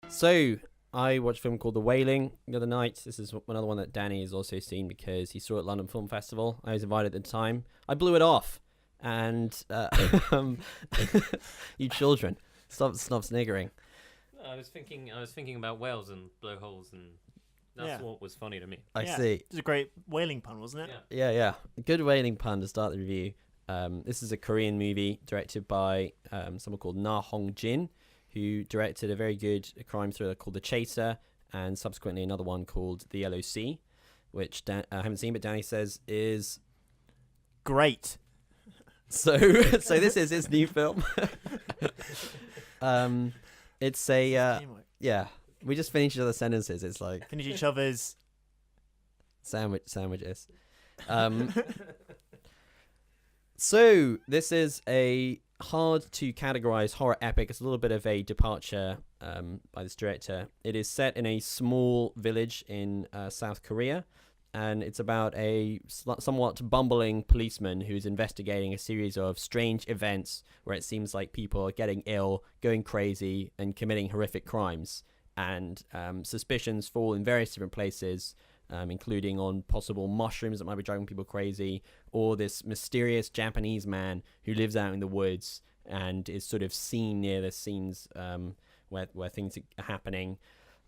So I watched a film called The Wailing the other night. This is another one that Danny has also seen because he saw it at London Film Festival. I was invited at the time. I blew it off, and you children, stop sniggering. I was thinking about whales and blowholes, and that's what was funny to me. I see. It was a great whaling pun, wasn't it? Yeah. Good whaling pun to start the review. This is a Korean movie directed by someone called Hong-jin, who directed a very good crime thriller called The Chaser, and subsequently another one called The Yellow Sea, which I haven't seen, but Danny says is great. So this is his new film. It's a we just finish each other's sentences. It's like finish each other's sandwiches. So this is a hard to categorize horror epic. It's a little bit of a departure by this director. It is set in a small village in South Korea, and it's about a somewhat bumbling policeman who's investigating a series of strange events where it seems like people are getting ill, going crazy, and committing horrific crimes. And suspicions fall in various different places, including on possible mushrooms that might be driving people crazy, or this mysterious Japanese man who lives out in the woods and is sort of seen near the scenes where things are happening.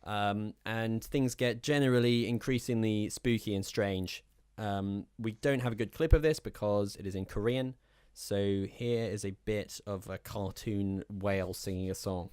And things get generally increasingly spooky and strange. We don't have a good clip of this because it is in Korean. So here is a bit of a cartoon whale singing a song.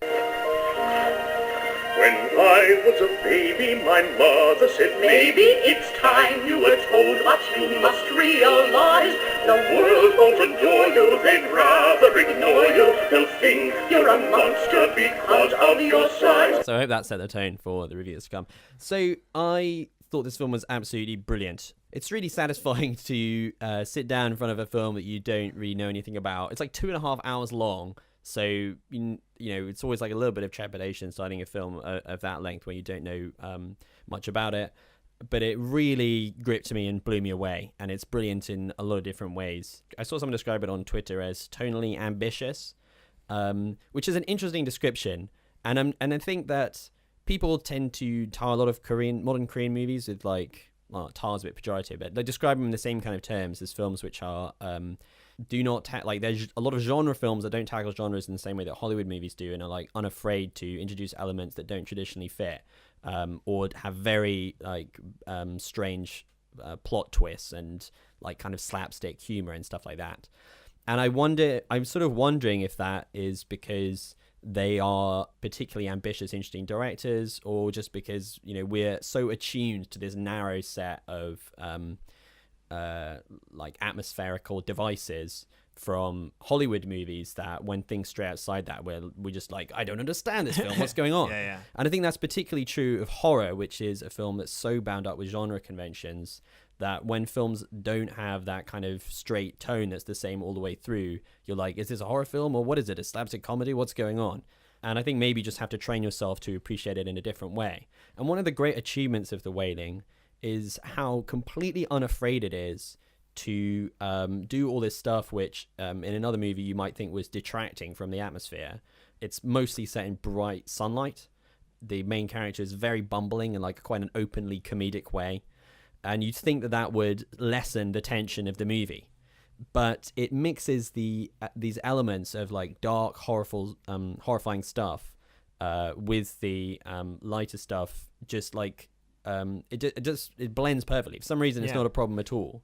When I was a baby, my mother said, "Maybe it's time you were told, but you must realize the world won't adore you, they'd rather ignore you. They'll think you're a monster because of your size." So I hope that set the tone for the review that's to come. So I thought this film was absolutely brilliant. It's really satisfying to sit down in front of a film that you don't really know anything about. It's like 2.5 hours long. So, you know, it's always like a little bit of trepidation starting a film of that length when you don't know much about it. But it really gripped me and blew me away. And it's brilliant in a lot of different ways. I saw someone describe it on Twitter as tonally ambitious, which is an interesting description. And I think that people tend to tar a lot of modern Korean movies with like, well, tar's a bit pejorative, but they describe them in the same kind of terms as films which are... do not like there's a lot of genre films that don't tackle genres in the same way that Hollywood movies do, and are like unafraid to introduce elements that don't traditionally fit, or have very like strange plot twists and like kind of slapstick humor and stuff like that. And I'm sort of wondering if that is because they are particularly ambitious, interesting directors, or just because, you know, we're so attuned to this narrow set of like atmospherical devices from Hollywood movies that when things stray outside that, we're just like, I don't understand this film, what's going on? Yeah. And I think that's particularly true of horror, which is a film that's so bound up with genre conventions that when films don't have that kind of straight tone that's the same all the way through, you're like, is this a horror film or what is it, a slapstick comedy, what's going on? And I think maybe you just have to train yourself to appreciate it in a different way. And one of the great achievements of The Wailing is how completely unafraid it is to do all this stuff which in another movie you might think was detracting from the atmosphere. It's mostly set in bright sunlight. The main character is very bumbling in like quite an openly comedic way, and you'd think that would lessen the tension of the movie, but it mixes these elements of like dark, horrifying stuff with the lighter stuff, just like it blends perfectly. For some reason, it's not a problem at all.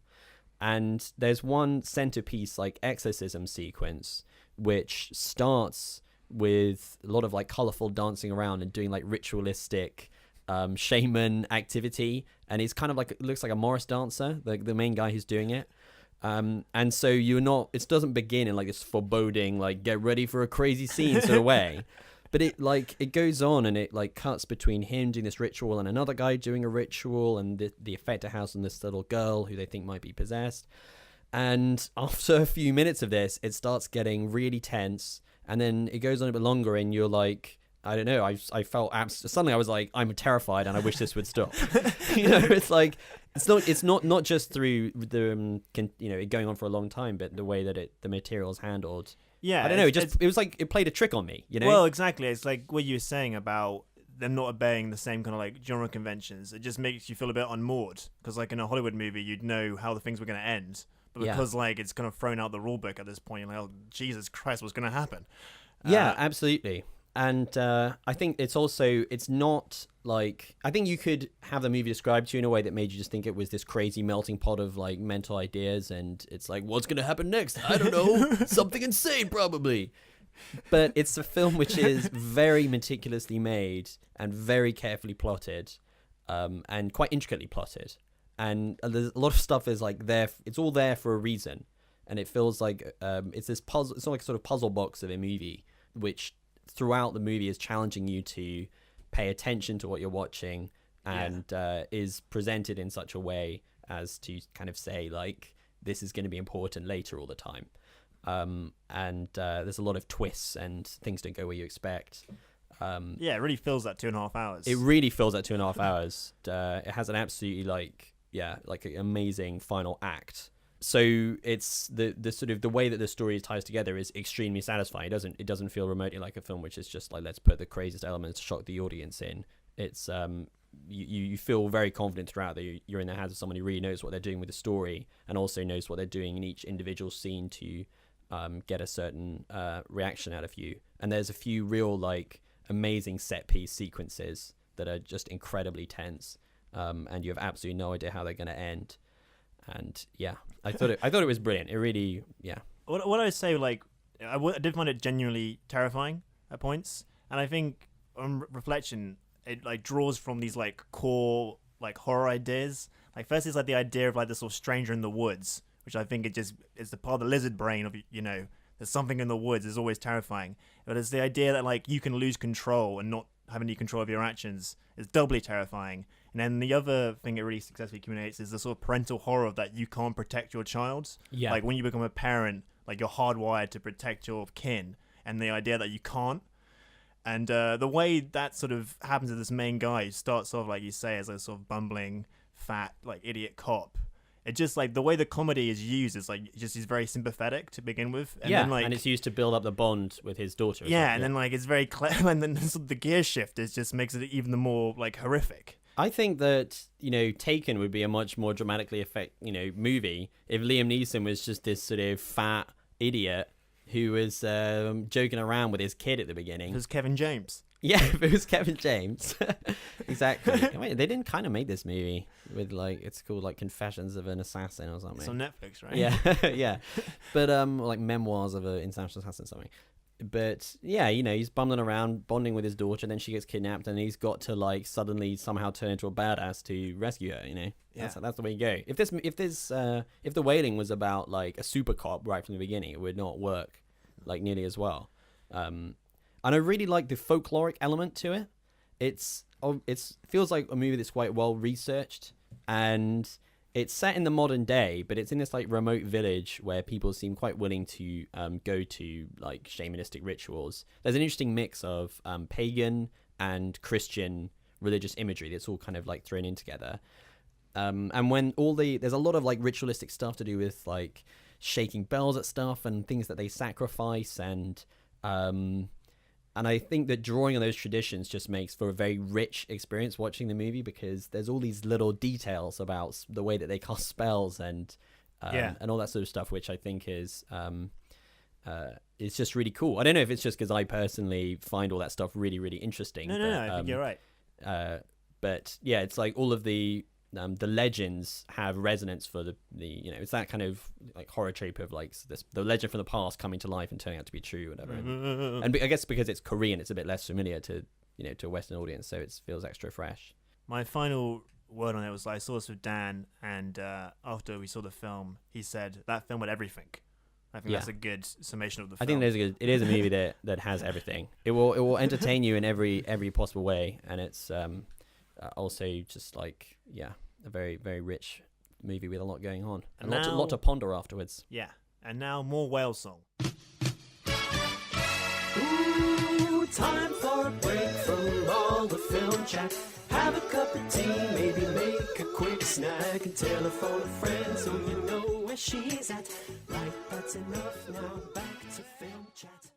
And there's one centerpiece like exorcism sequence which starts with a lot of like colorful dancing around and doing like ritualistic shaman activity, and it's kind of like, it looks like a Morris dancer, the main guy who's doing it. And so it doesn't begin in like this foreboding, like get ready for a crazy scene sort of way. But it goes on, and it like cuts between him doing this ritual and another guy doing a ritual, and the effect it has on this little girl who they think might be possessed. And after a few minutes of this, it starts getting really tense, and then it goes on a bit longer, and you're like, I don't know, I felt suddenly I was like, I'm terrified, and I wish this would stop. You know, it's like it's not just through the it going on for a long time, but the way that the material is handled. Yeah, I don't know. It was like it played a trick on me, you know. Well, exactly. It's like what you were saying about them not obeying the same kind of like genre conventions, it just makes you feel a bit unmoored. Because like in a Hollywood movie, you'd know how the things were going to end, but because like it's kind of thrown out the rule book at this point, you're like, oh, Jesus Christ, what's going to happen? Yeah, absolutely. And I think it's not like, I think you could have the movie described to you in a way that made you just think it was this crazy melting pot of like mental ideas, and it's like, what's going to happen next? I don't know. Something insane, probably. But it's a film which is very meticulously made and very carefully plotted, and quite intricately plotted. And there's a lot of stuff is like there. It's all there for a reason, and it feels like it's this puzzle. It's not like a sort of puzzle box of a movie, which throughout the movie is challenging you to pay attention to what you're watching, and is presented in such a way as to kind of say like, this is going to be important later all the time. And there's a lot of twists and things don't go where you expect. It really fills that 2.5 hours. It really fills that 2.5 hours. It has an absolutely like an amazing final act. So it's the sort of the way that the story ties together is extremely satisfying. It doesn't feel remotely like a film which is just like, let's put the craziest elements to shock the audience in. It's you feel very confident throughout that you're in the hands of someone who really knows what they're doing with the story, and also knows what they're doing in each individual scene to get a certain reaction out of you. And there's a few real like amazing set piece sequences that are just incredibly tense, and you have absolutely no idea how they're going to end. And I thought it was brilliant. It really, What I would say, like, I did find it genuinely terrifying at points, and I think on reflection, it like draws from these like core like horror ideas. Like first, it's like the idea of like the sort of stranger in the woods, which I think it's the part of the lizard brain of, there's something in the woods is always terrifying. But it's the idea that like you can lose control and not have any control of your actions is doubly terrifying. And then the other thing it really successfully communicates is the sort of parental horror of that you can't protect your child. Yeah. Like when you become a parent, like you're hardwired to protect your kin, and the idea that you can't. And the way that sort of happens to this main guy, who starts off, like you say, as a sort of bumbling, fat, like idiot cop. It just like the way the comedy is used is like just he's very sympathetic to begin with, and then, like, and it's used to build up the bond with his daughter. And then like it's very clever, and then the gear shift just makes it even more like horrific. I think that Taken would be a much more dramatically movie if Liam Neeson was just this sort of fat idiot who was joking around with his kid at the beginning. It was Kevin James. Yeah, if it was Kevin James. Exactly. Wait, they didn't kind of make this movie with like, it's called like Confessions of an Assassin or something. It's on Netflix, right? Yeah, yeah. But like Memoirs of an International Assassin or something. But yeah, he's bumbling around, bonding with his daughter, and then she gets kidnapped, and he's got to like suddenly somehow turn into a badass to rescue her. That's the way you go. If the Wailing was about like a super cop right from the beginning, it would not work like nearly as well. And I really like the folkloric element to it. It feels like a movie that's quite well researched, and it's set in the modern day, but it's in this like remote village where people seem quite willing to go to like shamanistic rituals. There's an interesting mix of pagan and Christian religious imagery that's all kind of like thrown in together. And when there's a lot of like ritualistic stuff to do with like shaking bells at stuff and things that they sacrifice, and I think that drawing on those traditions just makes for a very rich experience watching the movie, because there's all these little details about the way that they cast spells and all that sort of stuff, which I think is just really cool. I don't know if it's just because I personally find all that stuff really, really interesting. No, I think you're right. But yeah, it's like all of the legends have resonance for the it's that kind of like horror trope of like the legend from the past coming to life and turning out to be true, whatever. And I guess because it's Korean, it's a bit less familiar to to a Western audience, so it feels extra fresh. My final word on it was I saw this with Dan, and after we saw the film, he said that film had everything. I think that's a good summation of the film. I think it is a movie that has everything. It will entertain you in every possible way, and it's also just like a very, very rich movie with a lot going on and a lot to ponder afterwards. Yeah, and now more whale song. Ooh, time for a break from all the film chat. Have a cup of tea, maybe make a quick snack, and telephone a friend so you know where she's at. Right, that's enough now. Back to film chat.